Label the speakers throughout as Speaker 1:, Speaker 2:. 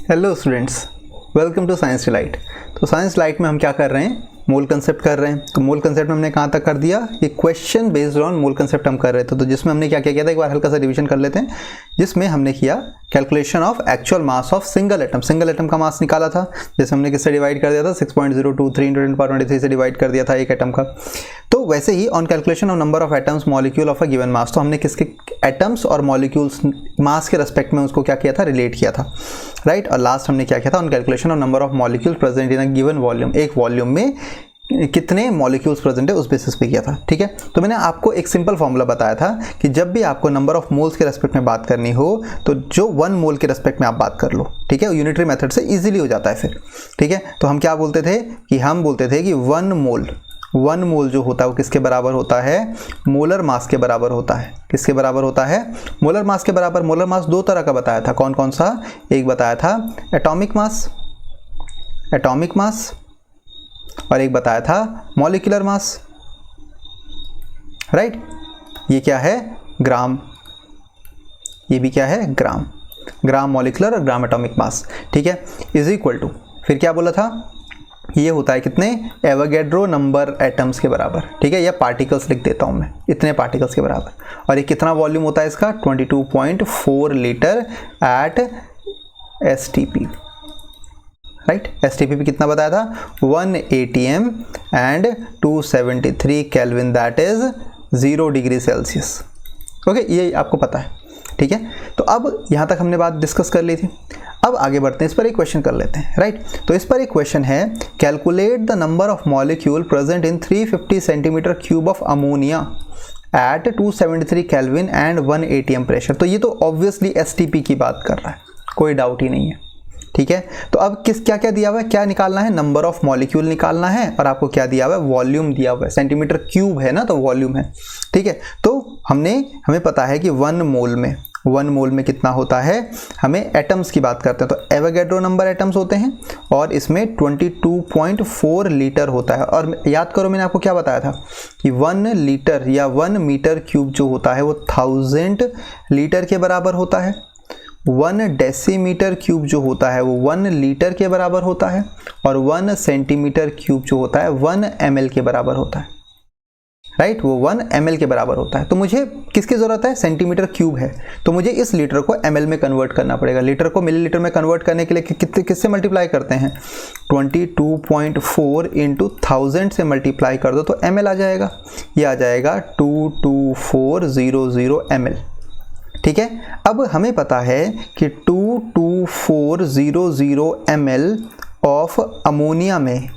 Speaker 1: Hello students, welcome to science delight. तो science delight में हम क्या कर रहे हैं, मोल कंसेप्ट कर रहे हैं। तो मोल कंसेप्ट में हमने कहाँ तक कर दिया, ये question based on mole concept हम कर रहे थे। तो जिसमें हमने क्या क्या किया था, एक बार हल्का सा रिवीजन कर लेते हैं। जिसमें हमने किया calculation of actual mass of single atom. Single atom का मास निकाला था, जैसे हमने किससे डिवाइड कर दिया था, 6.023 × 10⁻23 से डिवाइड कर दिया था एक एटम का। तो वैसे ही on calculation of number of atoms molecule of a given mass, तो हमने किसके एटम्स और मॉलिक्यूल्स मास के रेस्पेक्ट में उसको क्या किया था, रिलेट किया था, राइट। और लास्ट हमने क्या किया था, on calculation of number of molecules present in a given volume, एक वॉल्यूम में कितने मॉलिक्यूल्स प्रेजेंट है उस बेसिस पे किया था, ठीक है। तो मैंने आपको एक सिंपल फॉर्मूला बताया था कि जब भी आपको नंबर ऑफ मोल्स के रेस्पेक्ट में बात करनी हो तो जो 1 मोल के रेस्पेक्ट में आप बात कर लो, ठीक है। यूनिटरी मेथड से इजीली हो जाता है फिर, ठीक है। तो हम क्या बोलते थे कि हम बोलते थे कि 1 मोल जो होता है वो किसके बराबर होता है, मोलर मास के बराबर होता है। किसके बराबर होता है, मोलर मास के बराबर। मोलर मास दो तरह का बताया था, कौन कौन सा, एक बताया था एटॉमिक मास और एक बताया था मॉलिक्यूलर मास, राइट। ये क्या है, ग्राम, ये भी क्या है, ग्राम मॉलिक्यूलर और ग्राम एटॉमिक मास, ठीक है, इज इक्वल टू, फिर क्या बोला था, ये होता है कितने, एवोगैड्रो नंबर एटम्स के बराबर, ठीक है। या पार्टिकल्स लिख देता हूं मैं, इतने पार्टिकल्स के बराबर। और ये कितना वॉल्यूम होता है इसका, 22.4 litre at STP, right. STP पे कितना बताया था, 1 ATM and 273 kelvin, that is 0 degree Celsius. Okay, ये आपको पता है, ठीक है। तो अब यहाँ तक हमने बात डिस्कस कर ली थी। अब आगे बढ़ते हैं, इस पर एक क्वेश्चन कर लेते हैं, राइट। तो इस पर एक क्वेश्चन है, calculate the number of molecule present in 350 centimetre cube of ammonia at 273 kelvin and 1 ATM pressure. तो ये तो ऑब्वियसली STP की बात कर रहा है, कोई डाउट ही नहीं है, ठीक है। तो अब क्या क्या दिया हुआ है, क्या निकालना है, नंबर ऑफ मॉलिक्यूल निकालना है और आपको क्या दिया हुआ है, वॉल्यूम दिया हुआ है। सेंटीमीटर क्यूब है ना, तो वॉल्यूम है, ठीक है। तो हमें पता है कि 1 मोल में कितना होता है, हमें एटम्स की बात करते हैं तो एवोगैड्रो नंबर एटम्स होते हैं और इसमें 22.4 लीटर होता है। और याद करो मैंने आपको क्या बताया था कि 1 लीटर या 1 मीटर क्यूब जो होता है वो 1000 लीटर के बराबर होता है। 1 डेसीमीटर क्यूब जो होता है वो 1 लीटर के बराबर होता है और 1 सेंटीमीटर क्यूब जो होता है 1 ml के बराबर होता है, राइट। वो 1 ml के बराबर होता है। तो मुझे किसकी जरूरत है, सेंटीमीटर क्यूब है, तो मुझे इस लीटर को ml में कन्वर्ट करना पड़ेगा। लीटर को मिलीलीटर में कन्वर्ट करने के लिए किससे मल्टीप्लाई करते हैं, 22.4 इंटू 1000 से मल्टीप्लाई कर दो तो ml आ जाएगा। ये आ जाएगा 22400 ml, ठीक है। अब हमें पता है कि 22400 ml ऑफ अमोनिया में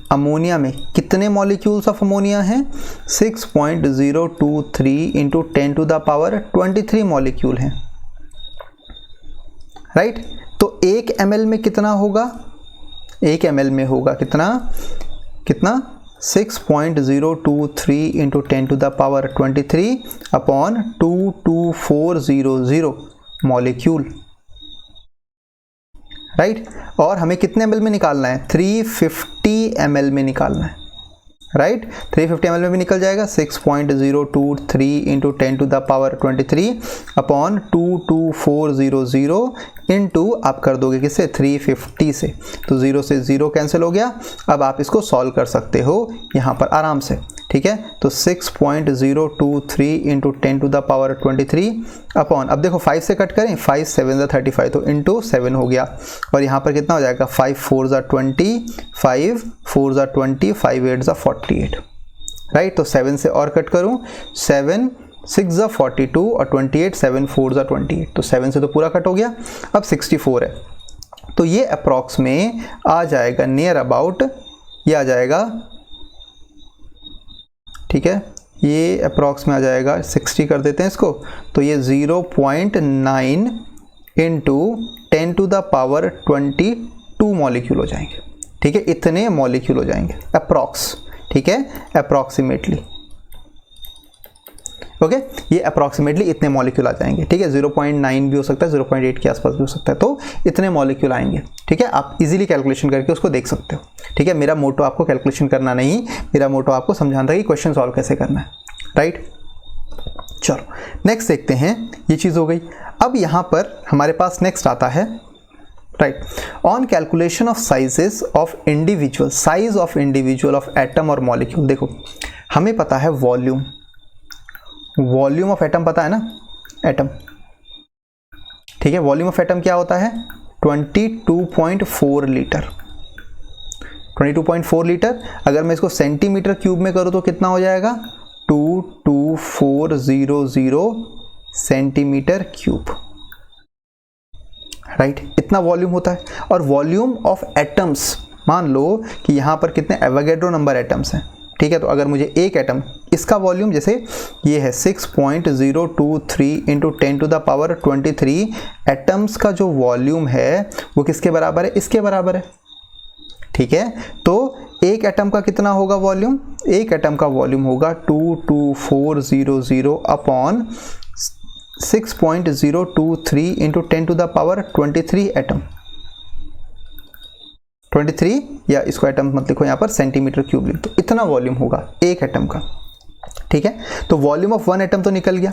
Speaker 1: कितने मॉलिक्यूल्स ऑफ अमोनिया हैं, 6.023 into 10 to the power 23 molecule हैं, राइट। तो 1 ml में कितना होगा, 1 ml में होगा कितना 6.023 into 10 to the power 23 upon 22400 molecule, right. और हमें कितने ml में निकालना है, 350 ml में निकालना है, राइट। 350 ml में भी निकल जाएगा, 6.023 into 10 to the power 23 upon 22400 into आप कर दोगे किससे, 350 से, तो 0 से 0 कैंसिल हो गया। अब आप इसको सॉल्व कर सकते हो यहाँ पर आराम से, ठीक है। तो 6.023 into 10 to the power 23 upon, अब देखो 5 से कट करें, 5 7 35, तो इंटू 7 हो गया। और यहाँ पर कितना हो जाएगा, 5 4 20, 5 4 20, 5 8 48, राइट। तो 7 से और कट करूँ, 7 6 42 और 28, 7 4 28, तो 7 से तो पूरा कट हो गया। अब 64 है, तो ये अप्रॉक्स में आ जाएगा नियर अबाउट, ये आ जाएगा, ठीक है, ये अप्रॉक्स में आ जाएगा, 60 कर देते हैं इसको, तो ये 0.9 into 10 to the power 22 molecule हो जाएंगे, ठीक है। इतने मॉलिक्यूल हो जाएंगे अप्रॉक्स, ठीक है, अप्रॉक्सीमेटली, ओके। ये अप्रॉक्सीमेटली इतने मॉलिक्यूल आ जाएंगे, ठीक है। 0.9 भी हो सकता है, 0.8 के आसपास भी हो सकता है, तो इतने मॉलिक्यूल आएंगे, ठीक है। आप इजीली कैलकुलेशन करके उसको देख सकते हो, ठीक है। मेरा मोटो आपको कैलकुलेशन करना नहीं, मेरा मोटो आपको समझाना था कि क्वेश्चन सॉल्व कैसे करना है, राइट। चलो नेक्स्ट देखते हैं, ये चीज़ हो गई। अब यहाँ पर हमारे पास नेक्स्ट आता है right. On calculation of sizes of individual, size of individual of atom और मॉलिक्यूल, देखो हमें पता है वॉल्यूम, वॉल्यूम ऑफ एटम पता है ना, एटम, ठीक है। वॉल्यूम ऑफ एटम क्या होता है 22.4 लीटर, 22.4 लीटर। अगर मैं इसको सेंटीमीटर क्यूब में करूँ तो कितना हो जाएगा 22400 सेंटीमीटर क्यूब, राइट। इतना वॉल्यूम होता है। और वॉल्यूम ऑफ एटम्स, मान लो कि यहाँ पर कितने एवोगैड्रो नंबर एटम्स हैं, ठीक है। तो अगर मुझे एक एटम, इसका वॉल्यूम जैसे ये है 6.023 इंटू 10⁻23 एटम्स का जो वॉल्यूम है वो किसके बराबर है, इसके बराबर है, ठीक है। तो एक एटम का कितना होगा वॉल्यूम, एक एटम का वॉल्यूम होगा 22400 अपॉन 6.023 इंटू 10⁻23 एटम, 23, या इसको एटम मत लिखो यहाँ पर, सेंटीमीटर क्यूब लिख दो, इतना वॉल्यूम होगा एक एटम का, ठीक है। तो वॉल्यूम ऑफ वन एटम तो निकल गया,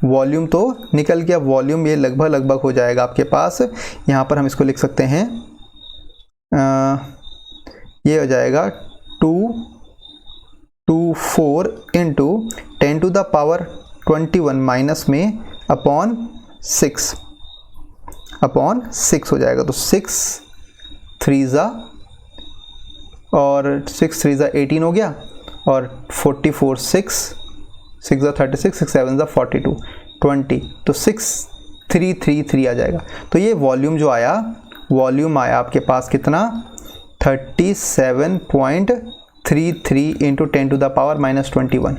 Speaker 1: वॉल्यूम तो निकल गया, वॉल्यूम ये लगभग हो जाएगा आपके पास, यहाँ पर हम इसको लिख सकते हैं, ये हो जाएगा 224 इंटू 10⁻21 माइनस में अपॉन 6 हो जाएगा। तो 6 3 और 6 3 18 हो गया, और 44 6 36 6 7 42 20, तो 6333 आ जाएगा। तो ये वॉल्यूम जो आया, वॉल्यूम आया आपके पास कितना 37.33 इंटू 10⁻⁻21।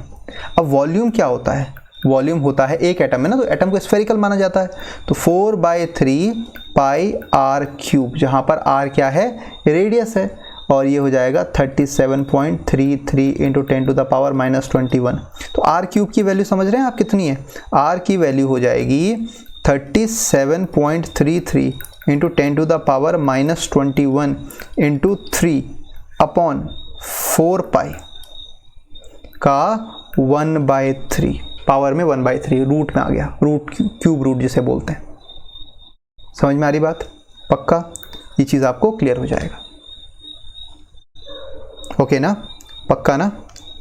Speaker 1: अब वॉल्यूम क्या होता है, वॉल्यूम होता है एक एटम है ना, तो एटम को स्फेरिकल माना जाता है, तो 4/3 पाई आर क्यूब, जहाँ पर आर क्या है रेडियस है, और ये हो जाएगा 37.33 इंटू 10⁻⁻21। तो आर क्यूब की वैल्यू समझ रहे हैं आप कितनी है, आर की वैल्यू हो जाएगी 37.33 इंटू 10⁻⁻21 इंटू 3 अपॉन 4 पाई का 1/3, पावर में 1/3, रूट में आ गया, रूट क्यूब रूट जिसे बोलते हैं। समझ में आ रही बात, पक्का ये चीज़ आपको क्लियर हो जाएगा, ओके ना, पक्का ना।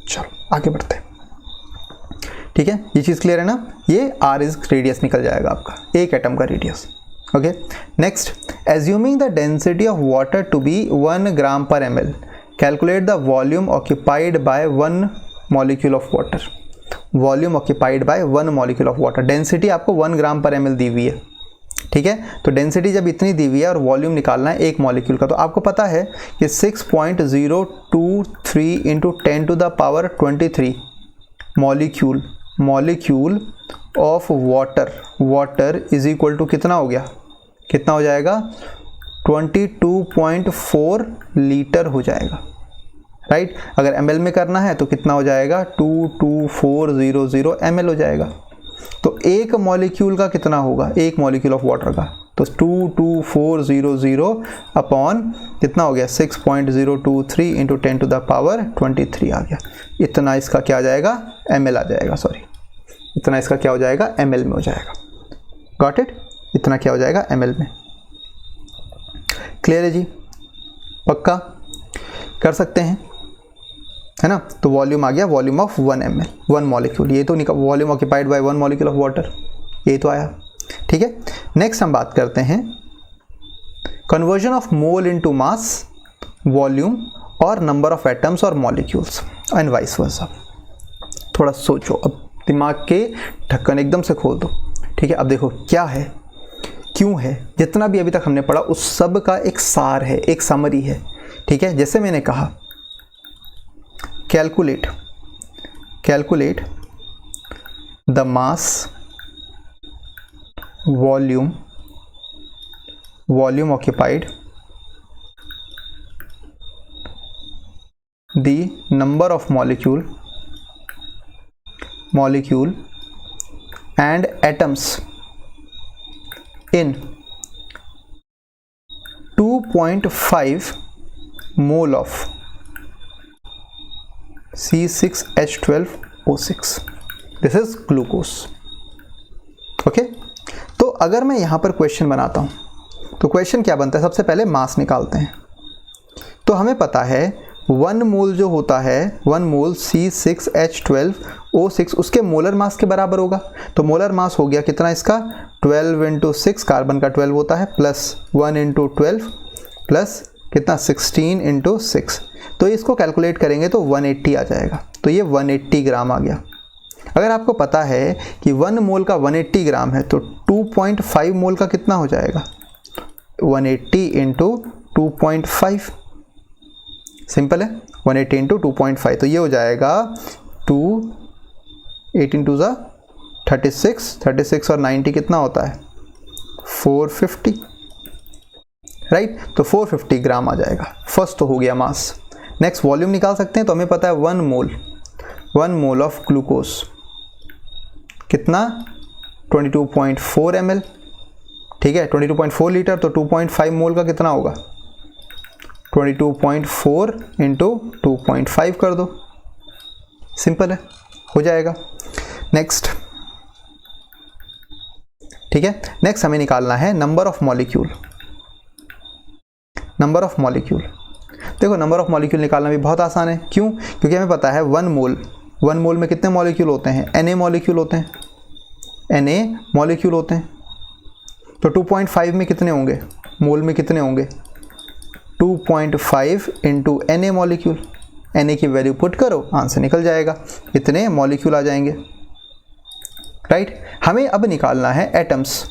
Speaker 1: चलो आगे बढ़ते हैं, ठीक है, ये चीज़ क्लियर है ना। ये आर इज रेडियस निकल जाएगा आपका, एक एटम का radius, okay. Next, assuming the density of water to be 1 gram per ml, calculate the volume occupied by 1 molecule of water. Volume occupied by 1 molecule of water, density आपको 1 gram per ml दी हुई है, ठीक है। तो density जब इतनी दी हुई है और वॉल्यूम निकालना है एक मॉलिक्यूल का, तो आपको पता है कि 6.023 into 10⁻23 molecule of water is equal to कितना हो गया, कितना हो जाएगा 22.4 लीटर हो जाएगा, राइट। अगर ml में करना है तो कितना हो जाएगा 22400 ml हो जाएगा। तो एक मॉलिक्यूल का कितना होगा, एक मॉलिक्यूल ऑफ वाटर का, तो 22400 अपॉन कितना हो गया 6.023 इंटू 10⁻23 आ गया। इतना इसका क्या आ जाएगा ml आ जाएगा, सॉरी, इतना इसका क्या हो जाएगा ml में हो जाएगा, गॉट इट। इतना क्या हो जाएगा ml में, क्लियर है जी, पक्का कर सकते हैं, है ना। तो वॉल्यूम आ गया, वॉल्यूम ऑफ 1 ml, 1 मॉलिक्यूल, ये तो निकल, volume occupied by 1 molecule of water, ये तो आया, ठीक है। नेक्स्ट हम बात करते हैं conversion of mole into mass, volume और नंबर ऑफ एटम्स और मॉलिक्यूल्स एंड वाइस वर्सा। थोड़ा सोचो, अब दिमाग के ढक्कन एकदम से खोल दो, ठीक है। अब देखो क्या है, क्यों है, जितना भी अभी तक हमने पढ़ा उस सब का एक सार है, एक समरी है, ठीक है। जैसे मैंने कहा calculate the mass, volume occupied, the number of molecule and atoms in 2.5 mole of C6H12O6, this is glucose, okay. तो अगर मैं यहाँ पर क्वेश्चन बनाता हूँ तो क्वेश्चन क्या बनता है, सबसे पहले मास निकालते हैं। तो हमें पता है 1 मोल जो होता है, 1 मोल C6H12O6 उसके मोलर मास के बराबर होगा। तो मोलर मास हो गया कितना इसका, 12 × 6, कार्बन का 12 होता है, प्लस 1 × 12 प्लस कितना 16 × 6। तो इसको कैलकुलेट करेंगे तो 180 आ जाएगा। तो ये 180 ग्राम आ गया। अगर आपको पता है कि 1 मोल का 180 ग्राम है तो 2.5 मोल का कितना हो जाएगा, 180 × 2.5, सिंपल है, 180 × 2.5। तो ये हो जाएगा 18 × 36, 36 और 90 कितना होता है 450, राइट। तो 450 ग्राम आ जाएगा। फर्स्ट तो हो गया मास। नेक्स्ट वॉल्यूम निकाल सकते हैं। तो हमें पता है 1 मोल ऑफ ग्लूकोज कितना 22.4 ml, ठीक है, 22.4 लीटर। तो 2.5 मोल का कितना होगा, 22.4 × 2.5 कर दो, सिंपल है, हो जाएगा। नेक्स्ट, ठीक है, नेक्स्ट हमें निकालना है number of molecule. Number of molecule, देखो नंबर ऑफ मॉलिक्यूल निकालना भी बहुत आसान है। क्यों? क्योंकि हमें पता है 1 मोल में कितने मॉलिक्यूल होते हैं, Na मॉलिक्यूल होते हैं, Na मॉलिक्यूल होते हैं। तो 2.5 में कितने होंगे, मोल में कितने होंगे, 2.5 × Na मॉलिक्यूल। Na की वैल्यू पुट करो, आंसर निकल जाएगा, इतने मॉलिक्यूल आ जाएंगे, राइट। हमें अब निकालना है एटम्स।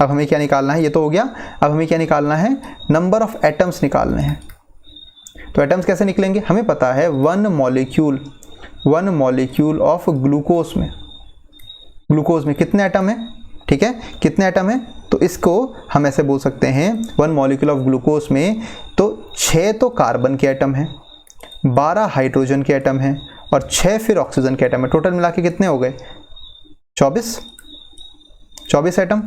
Speaker 1: अब हमें क्या निकालना है, ये तो हो गया। अब हमें क्या निकालना है, नंबर ऑफ एटम्स निकालने हैं। तो एटम्स कैसे निकलेंगे, हमें पता है 1 मॉलिक्यूल ऑफ ग्लूकोज में कितने एटम है, ठीक है, कितने एटम है। तो इसको हम ऐसे बोल सकते हैं 1 मॉलिक्यूल ऑफ ग्लूकोज में तो 6 तो कार्बन के एटम हैं, 12 हाइड्रोजन के एटम हैं और 6 फिर ऑक्सीजन के एटम है। टोटल मिला के कितने हो गए, 24 एटम।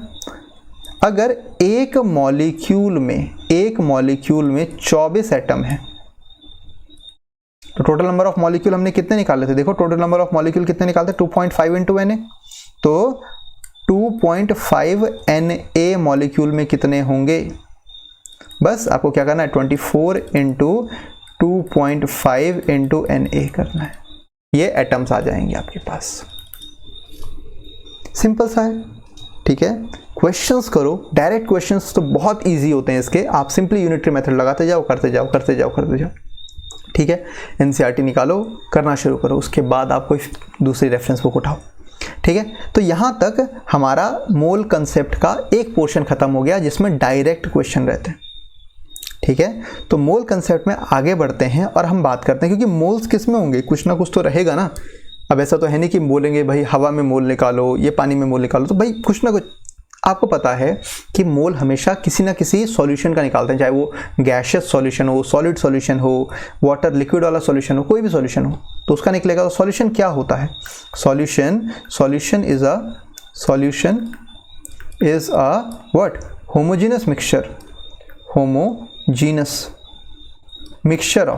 Speaker 1: अगर एक मॉलिक्यूल में 24 एटम है तो टोटल नंबर ऑफ मॉलिक्यूल हमने कितने निकाले थे, देखो टोटल नंबर ऑफ मॉलिक्यूल कितने निकालते, 2.5 × Na। तो 2.5 Na मॉलिक्यूल में कितने होंगे, बस आपको क्या करना है, 24 × 2.5 × Na करना है। ये एटम्स आ जाएंगे आपके पास, सिंपल सा है, ठीक है। क्वेश्चंस करो, डायरेक्ट क्वेश्चंस तो बहुत इजी होते हैं इसके, आप सिंपली यूनिटरी मेथड लगाते जाओ, करते जाओ, ठीक है। एनसीईआरटी निकालो, करना शुरू करो, उसके बाद आप कोई दूसरी रेफरेंस बुक उठाओ, ठीक है। तो यहाँ तक हमारा मोल कंसेप्ट का एक पोर्शन खत्म हो गया जिसमें डायरेक्ट क्वेश्चन रहते हैं, ठीक है। तो मोल कंसेप्ट में आगे बढ़ते हैं और हम बात करते हैं, क्योंकि मोल्स किस में होंगे, कुछ ना कुछ तो रहेगा ना। अब ऐसा तो है नहीं कि बोलेंगे भाई हवा में मोल निकालो, ये पानी में मोल निकालो, तो भाई कुछ ना कुछ आपको पता है कि मोल हमेशा किसी ना किसी सॉल्यूशन का निकालते हैं, चाहे वो गैशियस सॉल्यूशन हो, सॉलिड सॉल्यूशन हो, वाटर लिक्विड वाला सॉल्यूशन हो, कोई भी सॉल्यूशन हो तो उसका निकलेगा। तो सॉल्यूशन क्या होता है, solution is a what, homogeneous mixture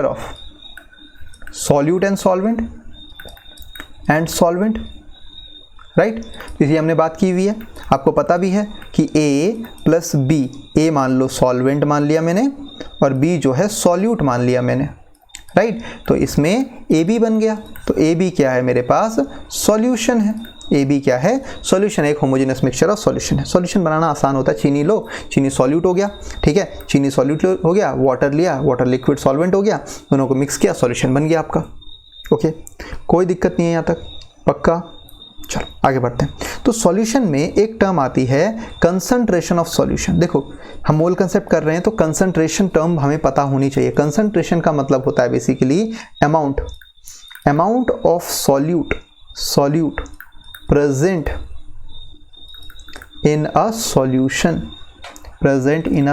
Speaker 1: of solute and solvent, right. इसी हमने बात की हुई है, आपको पता भी है कि A + B, A मान लो सॉल्वेंट मान लिया मैंने और B जो है सॉल्यूट मान लिया मैंने, राइट। तो इसमें AB बन गया। तो AB क्या है मेरे पास, सॉल्यूशन है। AB क्या है, सॉल्यूशन, एक होमोजेनस मिक्सचर ऑफ सॉल्यूशन है। सॉल्यूशन बनाना आसान होता है, चीनी लो, चीनी सॉल्यूट हो गया, ठीक है, चीनी सॉल्यूट हो गया, वाटर लिया, वाटर लिक्विड सॉल्वेंट हो गया, दोनों को मिक्स किया, सॉल्यूशन बन गया आपका। ओके, कोई दिक्कत नहीं है यहाँ तक, पक्का। चलो आगे बढ़ते हैं। तो सॉल्यूशन में एक टर्म आती है कंसंट्रेशन ऑफ सॉल्यूशन। देखो हम मोल कंसेप्ट कर रहे हैं तो कंसंट्रेशन टर्म हमें पता होनी चाहिए। कंसंट्रेशन का मतलब होता है basically amount of solute present in a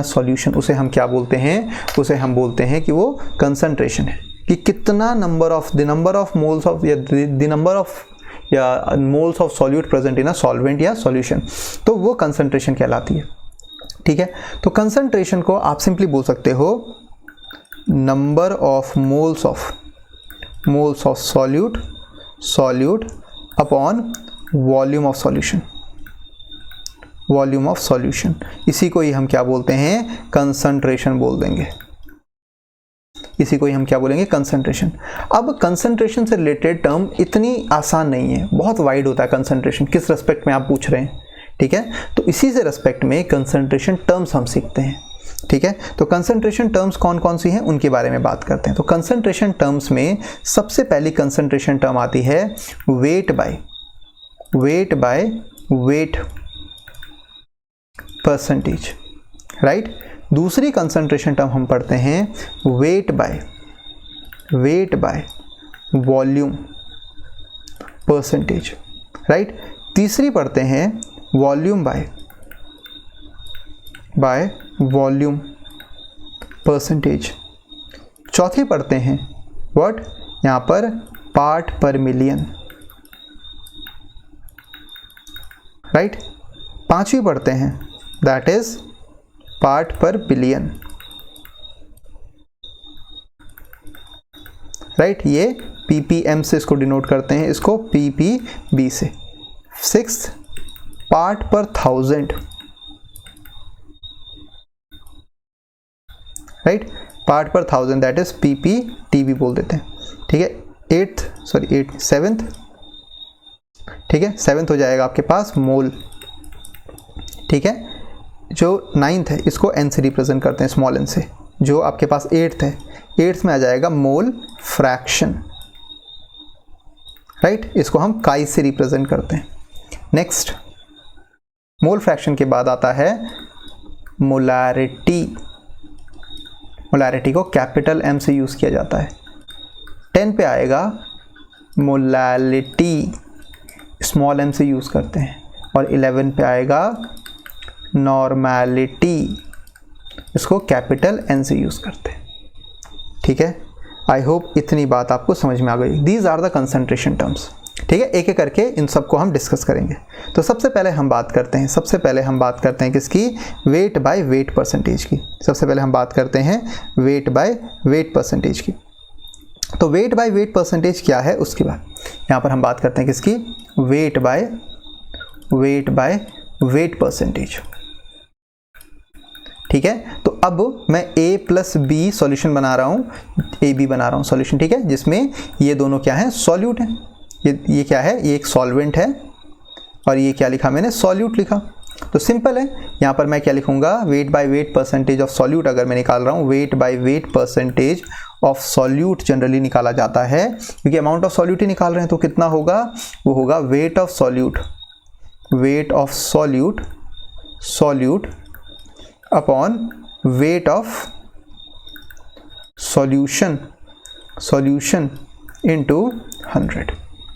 Speaker 1: solution, उसे हम क्या बोलते हैं, उसे हम बोलते हैं कि वो कंसंट्रेशन है, कि कितना नंबर ऑफ मोल्स ऑफ या moles of solute present in a solvent या सॉल्यूशन, तो वो कंसंट्रेशन कहलाती है, ठीक है। तो कंसंट्रेशन को आप सिंपली बोल सकते हो number of moles of solute upon volume of solution, volume of solution. इसी को ही हम क्या बोलते हैं, कंसंट्रेशन बोल देंगे। इसी को ही हम क्या बोलेंगे, कंसंट्रेशन। अब कंसंट्रेशन से रिलेटेड टर्म इतनी आसान नहीं है, बहुत वाइड होता है कंसंट्रेशन, किस रेस्पेक्ट में आप पूछ रहे हैं, ठीक है। तो इसी से रेस्पेक्ट में कंसंट्रेशन टर्म्स हम सीखते हैं, ठीक है। तो कंसंट्रेशन टर्म्स कौन कौन सी हैं उनके बारे में बात करते हैं। तो कंसंट्रेशन टर्म्स में सबसे पहली कंसंट्रेशन टर्म आती है weight by weight percentage, right. दूसरी कंसंट्रेशन टर्म हम पढ़ते हैं weight by volume percentage, right. तीसरी पढ़ते हैं वॉल्यूम बाय वॉल्यूम परसेंटेज। चौथी पढ़ते हैं व्हाट, यहाँ पर पार्ट पर मिलियन, राइट। पांचवी पढ़ते हैं दैट इज पार्ट पर बिलियन, राइट। ये ppm से इसको डिनोट करते हैं, इसको ppb से। सिक्स्थ पार्ट पर थाउजेंड, राइट, पार्ट पर थाउजेंड दैट इज pptb बोल देते हैं, ठीक है। सेवेंथ, ठीक है, सेवेंथ हो जाएगा आपके पास मोल, ठीक है। जो नाइन्थ है इसको n से रिप्रेजेंट करते हैं, स्मॉल n से। जो आपके पास एट्थ है, एट्थ में आ जाएगा मोल फ्रैक्शन, राइट, इसको हम काई से रिप्रेजेंट करते हैं। नेक्स्ट मोल फ्रैक्शन के बाद आता है मोलैरिटी। मोलैरिटी को कैपिटल M से यूज़ किया जाता है। 10 पे आएगा मोलैलिटी, स्मॉल m से यूज़ करते हैं। और 11 पे आएगा नॉर्मैलिटी, इसको कैपिटल N से यूज़ करते हैं, ठीक है। आई होप इतनी बात आपको समझ में आ गई। These are the concentration terms, ठीक है। एक एक करके इन सबको हम डिस्कस करेंगे। तो सबसे पहले हम बात करते हैं किसकी, वेट बाय वेट परसेंटेज की। सबसे पहले हम बात करते हैं वेट बाय वेट परसेंटेज की। तो वेट बाय वेट परसेंटेज क्या है, उसके बाद यहाँ पर हम बात करते हैं किसकी, वेट बाय वेट परसेंटेज, ठीक है। तो अब मैं a प्लस बी सॉल्यूशन बना रहा हूँ, AB बना रहा हूँ सॉल्यूशन, ठीक है, जिसमें ये दोनों क्या है, सॉल्यूट है। ये क्या है, ये एक सॉल्वेंट है, और ये क्या लिखा मैंने, सॉल्यूट लिखा। तो सिंपल है, यहाँ पर मैं क्या लिखूंगा, weight by weight percentage of solute अगर मैं निकाल रहा हूँ, weight by weight percentage of solute generally निकाला जाता है, क्योंकि अमाउंट ऑफ सॉल्यूट ही निकाल रहे हैं। तो कितना होगा, वो होगा weight of solute upon weight of solution into 100,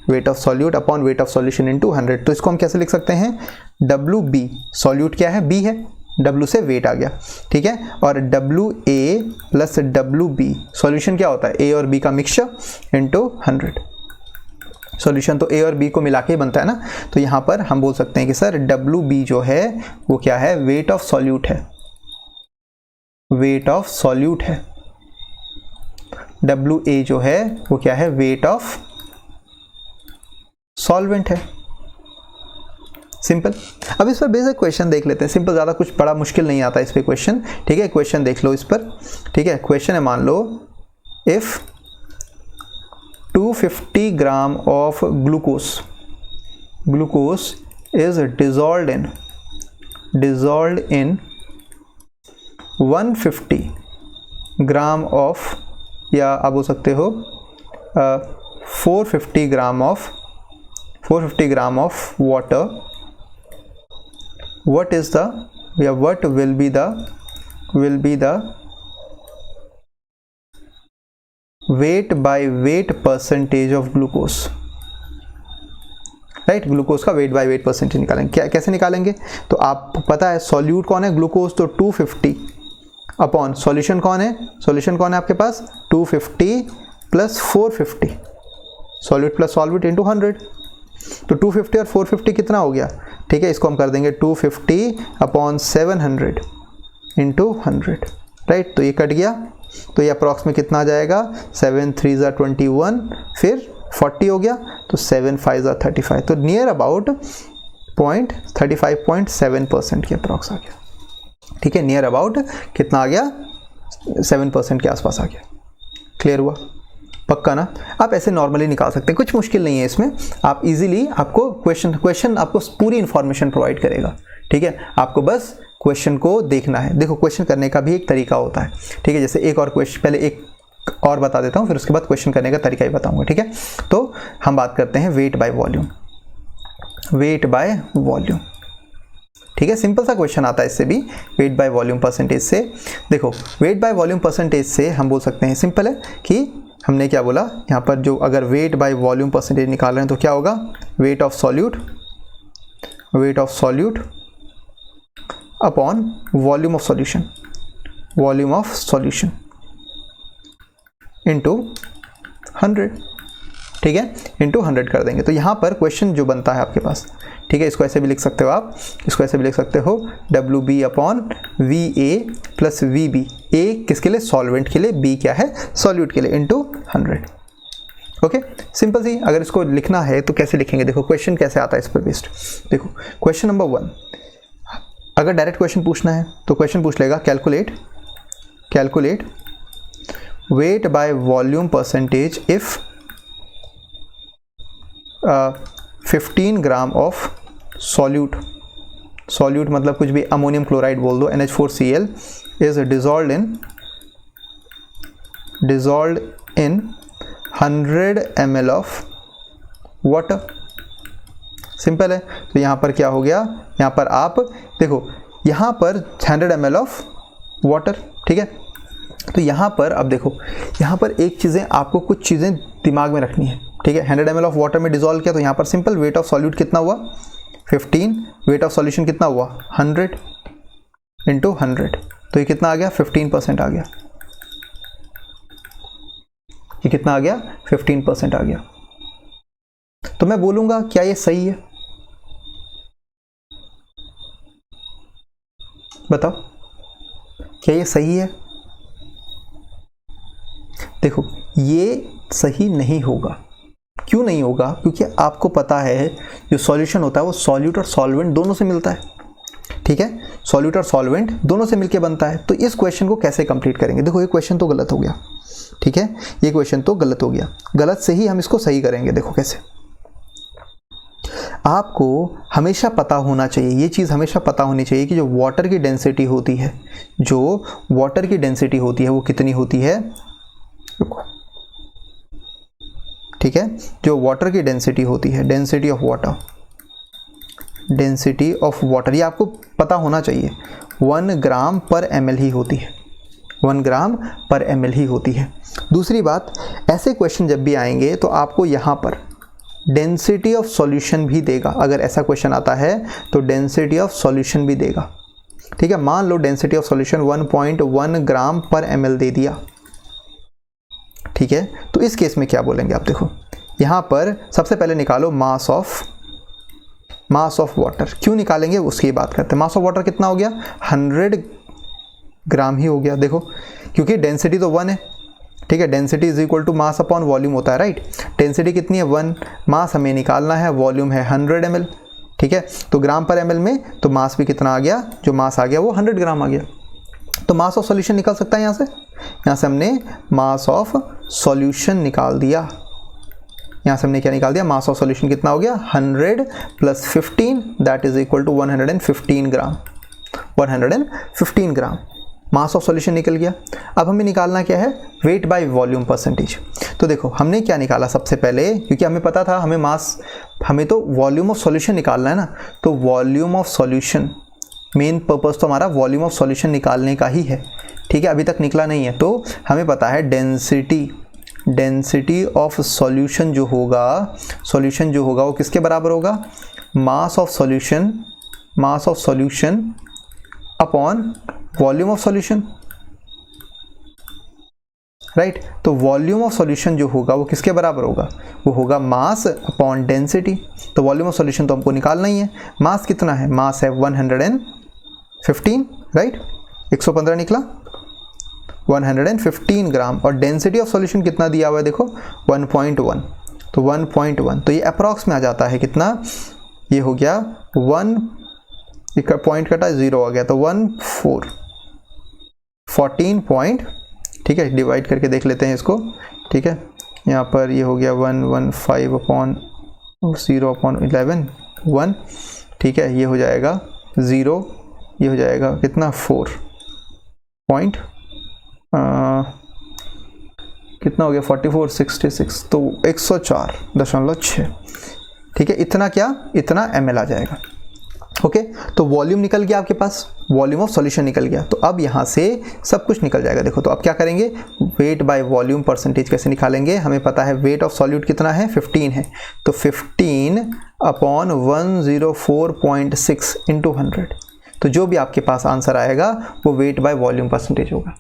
Speaker 1: weight of solute upon weight of solution into 100। तो इसको हम कैसे लिख सकते हैं, WB, सॉल्यूट क्या है, B है, W से वेट आ गया, ठीक है। और WA प्लस WB, सॉल्यूशन क्या होता है, A और B का मिक्सचर इनटू 100। सॉल्यूशन तो A और B को मिला के ही बनता है ना। तो यहाँ पर हम बोल सकते हैं कि सर WB जो है वो क्या है, वेट ऑफ सॉल्यूट है, WA जो है वो क्या है, वेट ऑफ सॉल्वेंट है। सिंपल। अब इस पर बेसिक क्वेश्चन देख लेते हैं, सिंपल, ज़्यादा कुछ बड़ा मुश्किल नहीं आता इस पे क्वेश्चन, ठीक है। क्वेश्चन देख लो इस पर, ठीक है। क्वेश्चन है, मान लो if 250 gram of glucose is dissolved in 150 gram of, या आप बोल सकते हो 450 gram of water, what will be the weight by weight percentage of glucose, right. Glucose का वेट बाय वेट परसेंटेज निकालेंगे। क्या, कैसे निकालेंगे, तो आपको पता है सॉल्यूट कौन है, ग्लूकोज, तो 250 अपॉन सॉल्यूशन कौन है, आपके पास 250 plus 450, solute plus solvent into 100। तो 250 और 450 कितना हो गया, ठीक है। इसको हम कर देंगे 250 अपॉन 700 इंटू 100, राइट। तो ये कट गया, तो ये अप्रॉक्स में कितना आ जाएगा, 7 3 ज़ा 21, फिर 40 हो गया, तो 7 5 ज़ा 35। तो नियर अबाउट 35.7% के अप्रॉक्स आ गया। ठीक है, नियर अबाउट कितना आ गया, 7% के आसपास आ गया। क्लियर हुआ? पक्का ना? आप ऐसे नॉर्मली निकाल सकते हैं, कुछ मुश्किल नहीं है इसमें। आप इजीली, आपको क्वेश्चन आपको पूरी इंफॉर्मेशन प्रोवाइड करेगा। ठीक है, आपको बस क्वेश्चन को देखना है। देखो, क्वेश्चन करने का भी एक तरीका होता है। ठीक है, जैसे एक और क्वेश्चन, पहले एक और बता देता हूँ, फिर उसके बाद क्वेश्चन करने का तरीका ही बताऊंगा। ठीक है, तो हम बात करते हैं weight by volume. Weight by volume, ठीक है, सिंपल सा क्वेश्चन आता है इससे भी, वेट बाय वॉल्यूम परसेंटेज से। देखो, वेट बाय वॉल्यूम परसेंटेज से हम बोल सकते हैं, सिंपल है कि हमने क्या बोला यहाँ पर, जो अगर वेट बाय वॉल्यूम परसेंटेज निकाल रहे हैं तो क्या होगा, weight of solute upon volume of solution into 100। ठीक है, इनटू 100 कर देंगे। तो यहाँ पर क्वेश्चन जो बनता है आपके पास, ठीक है, इसको ऐसे भी लिख सकते हो आप, इसको ऐसे भी लिख सकते हो, WB upon VA plus VB। A किसके लिए, सॉल्वेंट के लिए, B क्या है, सॉल्यूट के लिए, इनटू 100। ओके, सिंपल सी। अगर इसको लिखना है तो कैसे लिखेंगे, देखो क्वेश्चन कैसे आता है इस पर बेस्ड। देखो क्वेश्चन नंबर 1, अगर डायरेक्ट क्वेश्चन पूछना है तो क्वेश्चन पूछ लेगा, calculate weight by volume percentage if 15 gram of solute मतलब कुछ भी, अमोनियम क्लोराइड बोल दो, NH4Cl is dissolved in 100 ml of water. Simple है। तो यहाँ पर क्या हो गया, यहाँ पर आप देखो, यहाँ पर 100 ml ऑफ वाटर। ठीक है, तो यहाँ पर अब देखो, यहाँ पर एक चीज़ें आपको, कुछ चीज़ें दिमाग में रखनी है। ठीक है, 100 ml ऑफ वाटर में डिजोल्व किया, तो यहाँ पर सिंपल वेट ऑफ सॉल्यूट कितना हुआ, 15, वेट ऑफ सॉल्यूशन कितना हुआ, 100 इंटू 100। तो ये कितना आ गया, 15% आ गया। ये कितना आ गया, 15% आ गया। तो मैं बोलूंगा क्या ये सही है, बताओ क्या ये सही है? देखो, ये सही नहीं होगा। क्यों नहीं होगा? क्योंकि आपको पता है जो सॉल्यूशन होता है वो सॉल्यूट और सॉल्वेंट दोनों से मिलता है। ठीक है, सॉल्यूट और सॉल्वेंट दोनों से मिलके बनता है। तो इस क्वेश्चन को कैसे कंप्लीट करेंगे? देखो, ये क्वेश्चन तो गलत हो गया। ठीक है, ये क्वेश्चन तो गलत हो गया। गलत से ही हम इसको सही करेंगे। देखो कैसे, आपको हमेशा पता होना चाहिए, ये चीज़ हमेशा पता होनी चाहिए कि जो वाटर की डेंसिटी होती है, वो कितनी होती है। ठीक है, जो वाटर की डेंसिटी होती है, डेंसिटी ऑफ वाटर, ये आपको पता होना चाहिए, 1 ग्राम पर ml ही होती है, 1 ग्राम पर ml ही होती है। दूसरी बात, ऐसे क्वेश्चन जब भी आएंगे तो आपको यहाँ पर डेंसिटी ऑफ सॉल्यूशन भी देगा। अगर ऐसा क्वेश्चन आता है तो डेंसिटी ऑफ सॉल्यूशन भी देगा। ठीक है, मान low density of solution 1.1 gram per ml दे दिया। ठीक है, तो इस केस में क्या बोलेंगे आप? देखो, यहाँ पर सबसे पहले निकालो मास ऑफ वाटर। क्यों निकालेंगे उसकी बात करते हैं। मास ऑफ वाटर कितना हो गया, 100 ग्राम ही हो गया। देखो, क्योंकि डेंसिटी तो 1 है। ठीक है, density is equal to mass upon volume होता है, राइट। डेंसिटी कितनी है, 1, मास हमें निकालना है, वॉल्यूम है 100 ml। ठीक है, तो ग्राम पर ml में तो मास भी कितना आ गया, जो मास आ गया वो 100 ग्राम आ गया। तो मास ऑफ सॉल्यूशन निकल सकता है यहाँ से हमने मास ऑफ सॉल्यूशन निकाल दिया। यहाँ से हमने क्या निकाल दिया, मास ऑफ सॉल्यूशन कितना हो गया, 100 plus 15 that is equal to 115 gram. 115 gram mass of solution निकल गया। अब हमें निकालना क्या है, वेट बाय वॉल्यूम परसेंटेज। तो देखो, हमने क्या निकाला सबसे पहले, क्योंकि हमें पता था हमें तो वॉल्यूम ऑफ सॉल्यूशन निकालना है ना। तो volume of solution, main purpose तो हमारा वॉल्यूम ऑफ सॉल्यूशन निकालने का ही है। ठीक है, अभी तक निकला नहीं है। तो हमें पता है डेंसिटी ऑफ सॉल्यूशन जो होगा वो किसके बराबर होगा, मास of solution upon volume of solution, right. तो वॉल्यूम ऑफ सॉल्यूशन जो होगा वो किसके बराबर होगा, वो होगा मास अपॉन डेंसिटी। तो वॉल्यूम ऑफ सॉल्यूशन तो हमको निकालना ही है। मास कितना है, मास है 115, राइट, 115 निकला, 115 ग्राम। और डेंसिटी ऑफ सॉल्यूशन कितना दिया हुआ है, देखो 1.1, तो 1.1, तो ये अप्रॉक्स में आ जाता है कितना, ये हो गया 1 पॉइंट कटा 0 आ गया तो 14 पॉइंट, ठीक है। डिवाइड करके देख लेते हैं इसको, ठीक है। यहाँ पर ये हो गया 115/0/11 1, ठीक है। ये हो जाएगा 0, ये हो जाएगा कितना 4 पॉइंट कितना हो गया 44 66 तो 104.6, ठीक है। इतना क्या, इतना ml आ जाएगा। ओके, तो वॉल्यूम निकल गया आपके पास, वॉल्यूम ऑफ सॉल्यूशन निकल गया। तो अब यहाँ से सब कुछ निकल जाएगा। देखो तो अब क्या करेंगे, वेट बाय वॉल्यूम परसेंटेज कैसे निकालेंगे। हमें पता है वेट ऑफ सॉल्यूट कितना है 15 है, तो 15/104.6 × 100, तो जो भी आपके पास आंसर आएगा वो वेट बाय वॉल्यूम परसेंटेज होगा।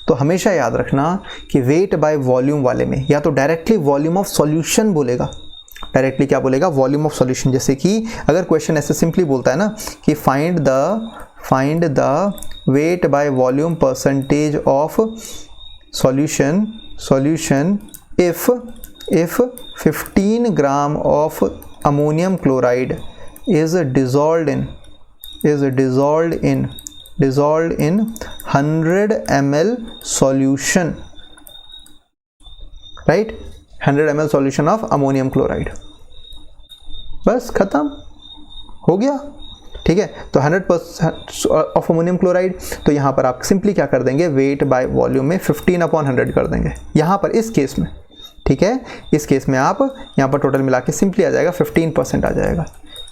Speaker 1: तो हमेशा याद रखना कि वेट बाय वॉल्यूम वाले में या तो डायरेक्टली वॉल्यूम ऑफ सॉल्यूशन बोलेगा, डायरेक्टली क्या बोलेगा, वॉल्यूम ऑफ सॉल्यूशन। जैसे कि अगर क्वेश्चन ऐसे सिंपली बोलता है ना कि find the weight by volume percentage of solution if 15 gram of ammonium chloride is dissolved in 100 ml solution, right, 100 ml solution of ammonium chloride, बस खत्म हो गया, ठीक है। तो 100% ऑफ अमोनियम क्लोराइड, तो यहाँ पर आप सिंपली क्या कर देंगे, वेट बाय वॉल्यूम में 15/100 कर देंगे यहाँ पर इस केस में, ठीक है। इस केस में आप यहाँ पर टोटल मिला के सिंपली आ जाएगा 15% आ जाएगा।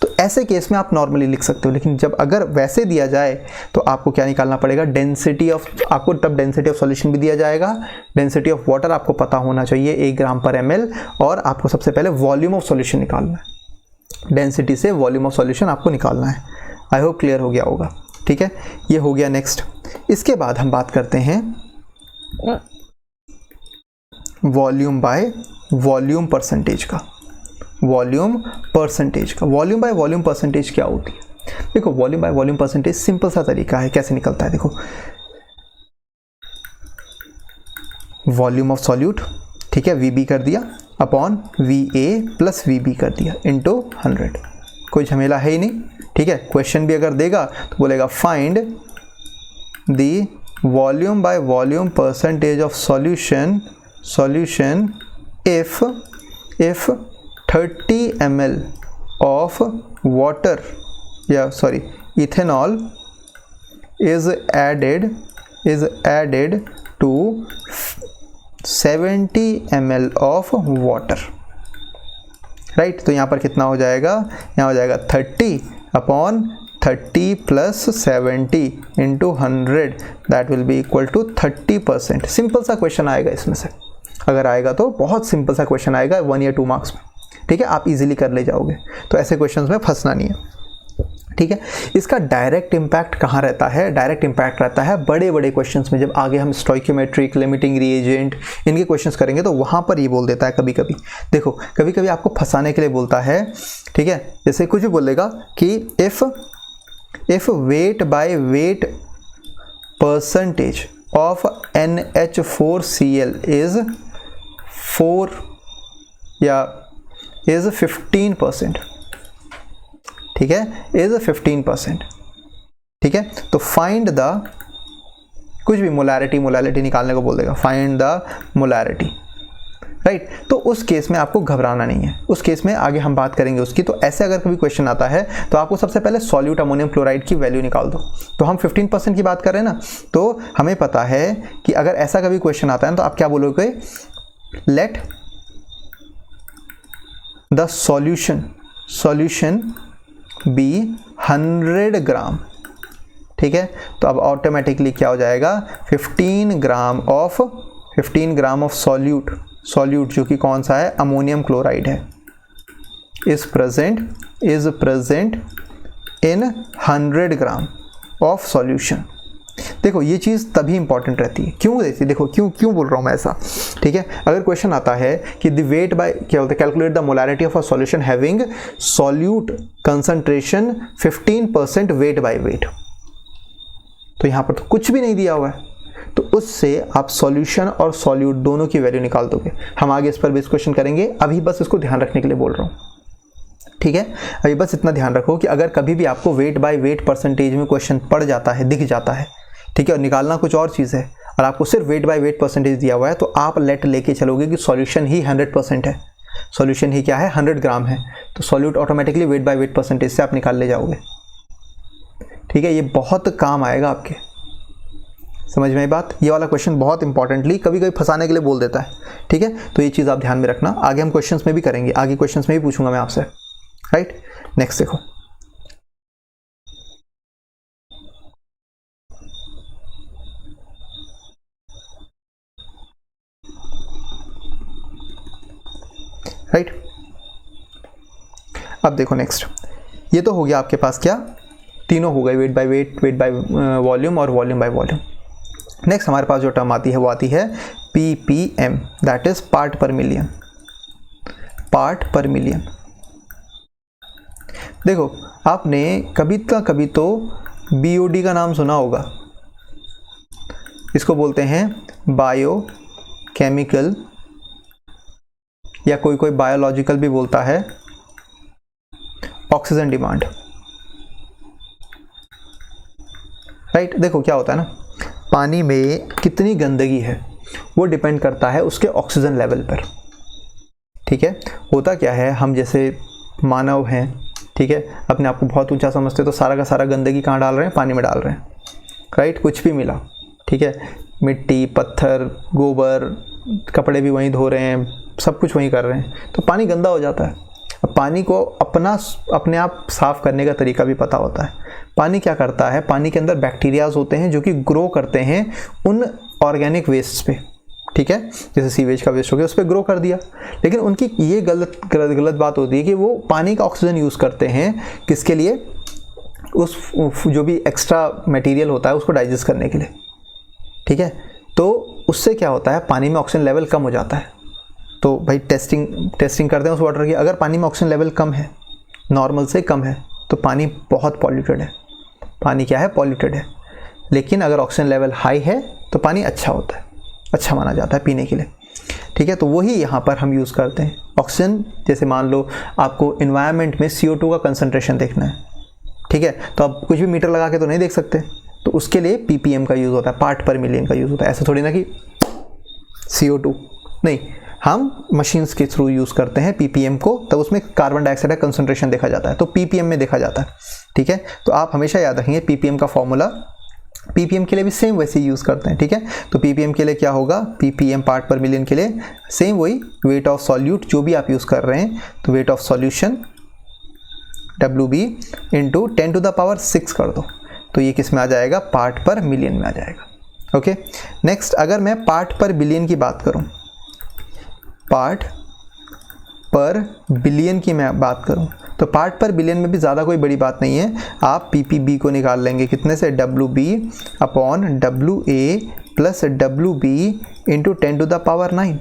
Speaker 1: तो ऐसे केस में आप नॉर्मली लिख सकते हो, लेकिन जब अगर वैसे दिया जाए तो आपको क्या निकालना पड़ेगा, डेंसिटी ऑफ, आपको तब डेंसिटी ऑफ सॉल्यूशन भी दिया जाएगा, डेंसिटी ऑफ वाटर आपको पता होना चाहिए 1 ग्राम पर ml, और आपको सबसे पहले वॉल्यूम ऑफ सॉल्यूशन निकालना है, डेंसिटी से वॉल्यूम ऑफ सॉल्यूशन आपको निकालना है। आई होप क्लियर हो गया होगा, ठीक है। ये हो गया नेक्स्ट। इसके बाद हम बात करते हैं वॉल्यूम बाय वॉल्यूम परसेंटेज का। वॉल्यूम बाय वॉल्यूम परसेंटेज क्या होती है। देखो volume by volume percentage simple सा तरीका है कैसे निकलता है। देखो वॉल्यूम ऑफ सॉल्यूट, ठीक है, VB कर दिया अपॉन VA प्लस VB कर दिया इनटू 100, कोई झमेला है ही नहीं, ठीक है। क्वेश्चन भी अगर देगा तो बोलेगा find the volume by volume percentage of solution if 30 ml of water, ethanol is added to 70 ml of water, right. तो यहाँ पर कितना हो जाएगा, यहाँ हो जाएगा 30/30 plus 70 into 100, that will be equal to 30%। Simple सा क्वेश्चन आएगा इसमें से, अगर आएगा तो बहुत सिंपल सा क्वेश्चन आएगा 1 या 2 मार्क्स में, ठीक है। आप इजीली कर ले जाओगे, तो ऐसे क्वेश्चंस में फंसना नहीं है, ठीक है। इसका डायरेक्ट इम्पैक्ट कहाँ रहता है, डायरेक्ट इम्पैक्ट रहता है बड़े बड़े क्वेश्चंस में। जब आगे हम स्टोइकियोमेट्रिक, लिमिटिंग रिएजेंट, इनके क्वेश्चंस करेंगे तो वहाँ पर ये बोल देता है कभी कभी। देखो कभी कभी आपको फंसाने के लिए बोलता है, ठीक है। जैसे कुछ भी बोलेगा कि if weight by weight percentage of NH4Cl is 15%, ठीक है, is 15%, ठीक है। तो फाइंड द, कुछ भी मोलैरिटी निकालने को बोल देगा, फाइंड द मोलैरिटी, राइट। तो उस केस में आपको घबराना नहीं है, उस केस में आगे हम बात करेंगे उसकी। तो ऐसे अगर कभी क्वेश्चन आता है तो आपको सबसे पहले सॉल्यूट अमोनियम क्लोराइड की वैल्यू निकाल दो। तो हम 15% की बात कर रहे हैं ना, तो हमें पता है कि अगर ऐसा कभी क्वेश्चन आता है तो आप क्या बोलोगे, लेट द सॉल्यूशन बी 100 ग्राम, ठीक है। तो अब ऑटोमेटिकली क्या हो जाएगा, 15 ग्राम ऑफ सॉल्यूट जो कि कौन सा है, अमोनियम क्लोराइड है, is present in 100 gram of solution. देखो ये चीज़ तभी इंपॉर्टेंट रहती है, क्यों रहती है, देखो क्यों बोल रहा हूँ मैं ऐसा, ठीक है। अगर क्वेश्चन आता है कि द वेट बाय, क्या होता है, calculate the molarity of a solution having solute concentration 15% weight by weight, तो यहाँ पर तो कुछ भी नहीं दिया हुआ है, तो उससे आप सॉल्यूशन और सॉल्यूट दोनों की वैल्यू निकाल दोगे। हम आगे इस पर भी क्वेश्चन करेंगे, अभी बस इसको ध्यान रखने के लिए बोल रहा हूँ, ठीक है। अभी बस इतना ध्यान रखो कि अगर कभी भी आपको वेट बाय वेट परसेंटेज में क्वेश्चन पड़ जाता है, दिख जाता है, ठीक है, और निकालना कुछ और चीज़ है और आपको सिर्फ वेट बाय वेट परसेंटेज दिया हुआ है, तो आप लेट लेके चलोगे कि सॉल्यूशन ही 100% है, सॉल्यूशन ही क्या है 100 ग्राम है, तो solute automatically weight by weight percentage से आप निकाल ले जाओगे। ठीक है, ये बहुत काम आएगा आपके, समझ में आई बात। ये वाला क्वेश्चन बहुत इंपॉर्टेंटली कभी कभी फंसाने के लिए बोल देता है। ठीक है, तो ये चीज़ आप ध्यान में रखना, आगे हम क्वेश्चंस में भी करेंगे, आगे क्वेश्चंस में भी पूछूंगा मैं आपसे। राइट, नेक्स्ट देखो, राइट। अब देखो नेक्स्ट, ये तो हो गया आपके पास क्या, तीनों हो गए, weight by weight, weight by volume और वॉल्यूम बाय वॉल्यूम। नेक्स्ट हमारे पास जो टर्म आती है वो आती है ppm, दैट इज पार्ट पर मिलियन, पार्ट पर मिलियन। देखो आपने कभी तो BOD का नाम सुना होगा, इसको बोलते हैं बायो केमिकल, या कोई कोई बायोलॉजिकल भी बोलता है ऑक्सीजन डिमांड। राइट, देखो क्या होता है ना, पानी में कितनी गंदगी है वो डिपेंड करता है उसके ऑक्सीजन लेवल पर। ठीक है, होता क्या है, हम जैसे मानव हैं, ठीक है, अपने आप को बहुत ऊंचा समझते तो सारा का सारा गंदगी कहाँ डाल रहे हैं, पानी में डाल रहे हैं। राइट, कुछ भी मिला, ठीक है, मिट्टी, पत्थर, गोबर, कपड़े भी वहीं धो रहे हैं, सब कुछ वहीं कर रहे हैं, तो पानी गंदा हो जाता है। अब पानी को अपने आप साफ करने का तरीका भी पता होता है। पानी क्या करता है, पानी के अंदर बैक्टीरियाज होते हैं जो कि ग्रो करते हैं उन ऑर्गेनिक वेस्ट पे। ठीक है, जैसे सीवेज का वेस्ट हो गया, उस पर ग्रो कर दिया, लेकिन उनकी ये गलत बात होती है कि वो पानी का ऑक्सीजन यूज़ करते हैं किसके लिए, उस जो भी एक्स्ट्रा मटेरियल होता है उसको डाइजेस्ट करने के लिए। ठीक है, तो उससे क्या होता है, पानी में ऑक्सीजन लेवल कम हो जाता है। तो भाई टेस्टिंग करते हैं उस वाटर की, अगर पानी में ऑक्सीजन लेवल कम है, नॉर्मल से कम है, तो पानी बहुत पॉल्यूटेड है, पानी क्या है, पॉल्यूटेड है। लेकिन अगर ऑक्सीजन लेवल हाई है तो पानी अच्छा होता है, अच्छा माना जाता है पीने के लिए। ठीक है, तो वही यहाँ पर हम यूज़ करते हैं ऑक्सीजन। जैसे मान लो आपको इन्वायरमेंट में CO2 का कंसंट्रेशन देखना है, ठीक है, तो आप कुछ भी मीटर लगा के तो नहीं देख सकते, तो उसके लिए ppm का यूज़ होता है, पार्ट पर मिलियन का यूज़ होता है। ऐसा थोड़ी ना कि CO2 नहीं, हम मशीन्स के थ्रू यूज़ करते हैं ppm को, तब उसमें कार्बन डाइऑक्साइड का कंसंट्रेशन देखा जाता है, तो ppm में देखा जाता है। ठीक है, तो आप हमेशा याद रखेंगे ppm का फॉर्मूला, ppm के लिए भी सेम वैसे ही यूज़ करते हैं। ठीक है, तो ppm के लिए क्या होगा, ppm पार्ट पर मिलियन के लिए सेम वही वेट ऑफ सॉल्यूट जो भी आप यूज़ कर रहे हैं, तो weight of solution WB into 10⁶ कर दो, तो ये किस में आ जाएगा, पार्ट पर मिलियन में आ जाएगा। ओके, नेक्स्ट अगर मैं पार्ट पर बिलियन की बात करूं, पार्ट पर बिलियन की मैं बात करूं, तो पार्ट पर बिलियन में भी ज़्यादा कोई बड़ी बात नहीं है, आप ppb को निकाल लेंगे कितने से, WB upon WA plus WB into 10⁹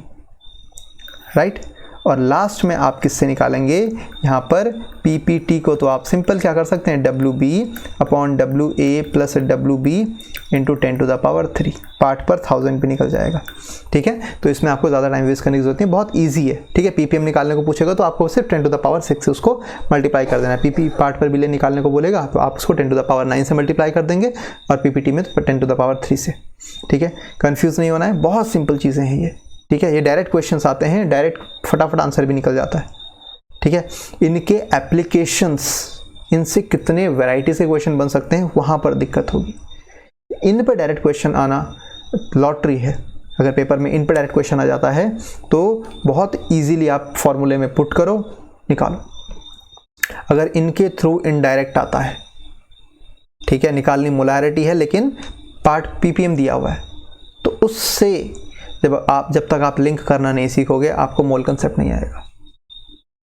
Speaker 1: right. और लास्ट में आप किससे निकालेंगे, यहाँ पर PPT को तो आप सिंपल क्या कर सकते हैं, WB upon WA plus WB into 10⁻3, part पर 1000 पे निकल जाएगा। ठीक है, तो इसमें आपको ज़्यादा टाइम वेस्ट करने की जरूरत नहीं, बहुत ईजी है। ठीक है, ppm निकालने को पूछेगा तो आपको सिर्फ 10⁻6 से उसको मल्टीप्लाई कर देना है। PP पार्ट पर बिलियन निकालने को बोलेगा तो आप उसको 10⁻9 से मल्टीप्लाई कर देंगे, और PPT में तो 10⁻3 से। ठीक है, कन्फ्यूज़ नहीं होना है, बहुत सिंपल चीज़ें हैं ये। ठीक है, ये डायरेक्ट क्वेश्चंस आते हैं, डायरेक्ट फटाफट आंसर भी निकल जाता है। ठीक है, इनके एप्लीकेशंस, इनसे कितने वैरायटी से क्वेश्चन बन सकते हैं वहाँ पर दिक्कत होगी। इन पर डायरेक्ट क्वेश्चन आना लॉटरी है, अगर पेपर में इन पर डायरेक्ट क्वेश्चन आ जाता है तो बहुत इजीली आप फॉर्मूले में पुट करो, निकालो। अगर इनके थ्रू इनडायरेक्ट आता है, ठीक है, निकालनी मोलैरिटी है लेकिन पार्ट ppm दिया हुआ है, तो उससे जब तक आप लिंक करना नहीं सीखोगे आपको मोल कंसेप्ट नहीं आएगा।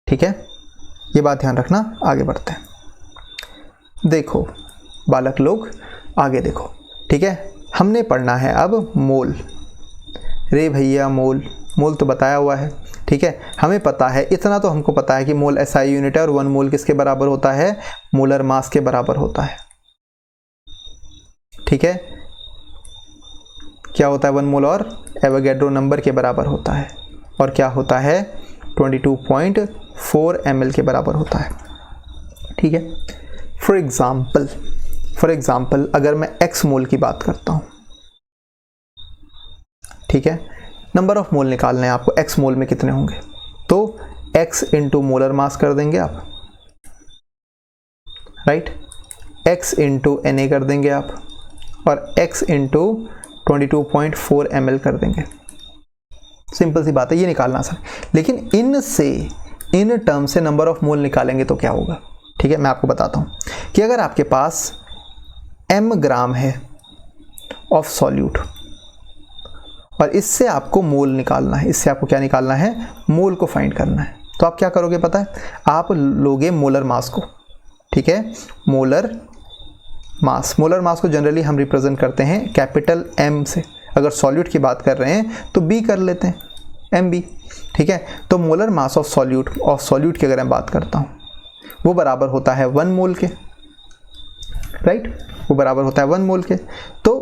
Speaker 1: ठीक है, ये बात ध्यान रखना। आगे बढ़ते हैं, देखो बालक लोग आगे देखो। ठीक है, हमने पढ़ना है अब मोल। रे भैया मोल, मोल तो बताया हुआ है। ठीक है, हमें पता है, इतना तो हमको पता है कि मोल SI यूनिट है और 1 मोल किसके बराबर होता है, मोलर मास के बराबर होता है। ठीक है, क्या होता है 1 मोल, और एवोगैड्रो नंबर के बराबर होता है, और क्या होता है 22.4 ml के बराबर होता है। ठीक है। फॉर एग्जाम्पल अगर मैं x मोल की बात करता हूँ, ठीक है, नंबर ऑफ मोल निकालने हैं आपको, x मोल में कितने होंगे, तो x इंटू मोलर मास कर देंगे आप, राइट, x इंटू Na कर देंगे आप, और x इंटू 22.4 ml कर देंगे। सिंपल सी बात है, ये निकालना आसान। लेकिन इन टर्म से नंबर ऑफ मोल निकालेंगे तो क्या होगा, ठीक है, मैं आपको बताता हूँ कि अगर आपके पास m ग्राम है ऑफ सॉल्यूट और इससे आपको मोल निकालना है, इससे आपको क्या निकालना है, मोल को फाइंड करना है, तो आप क्या करोगे पता है, आप लोगे मोलर मास को, ठीक है, मोलर मास को जनरली हम रिप्रेजेंट करते हैं कैपिटल M से। अगर सॉल्यूट की बात कर रहे हैं तो B कर लेते हैं, MB, ठीक है। तो मोलर मास ऑफ सॉल्यूट की अगर मैं बात करता हूँ, वो बराबर होता है 1 मोल के, राइट, वो बराबर होता है 1 मोल के। तो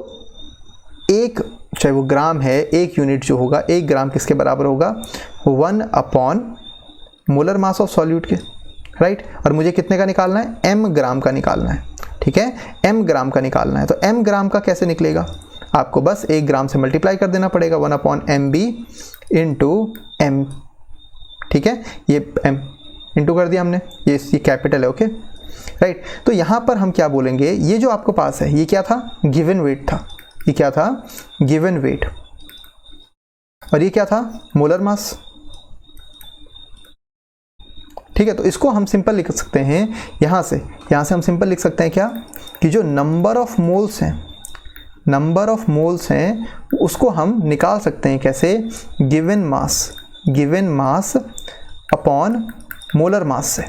Speaker 1: एक, चाहे वो ग्राम है, एक यूनिट जो होगा, 1 ग्राम किसके बराबर होगा, 1 upon molar mass of solute के, राइट। और मुझे कितने का निकालना है, m ग्राम का निकालना है, ठीक है, m ग्राम का निकालना है। तो m ग्राम का कैसे निकलेगा, आपको बस 1 ग्राम से मल्टीप्लाई कर देना पड़ेगा, 1 अपॉन MB इंटू m, ठीक है, ये m इंटू कर दिया हमने, ये कैपिटल है, ओके, राइट। तो यहाँ पर हम क्या बोलेंगे, ये जो आपको पास है ये क्या था, गिवन वेट था, ये क्या था, गिवन वेट, और ये क्या था, मोलर मास, ठीक है। तो इसको हम सिंपल लिख सकते हैं, यहाँ से हम सिंपल लिख सकते हैं क्या, कि जो नंबर ऑफ मोल्स हैं उसको हम निकाल सकते हैं कैसे, गिवन मास अपॉन मोलर मास से।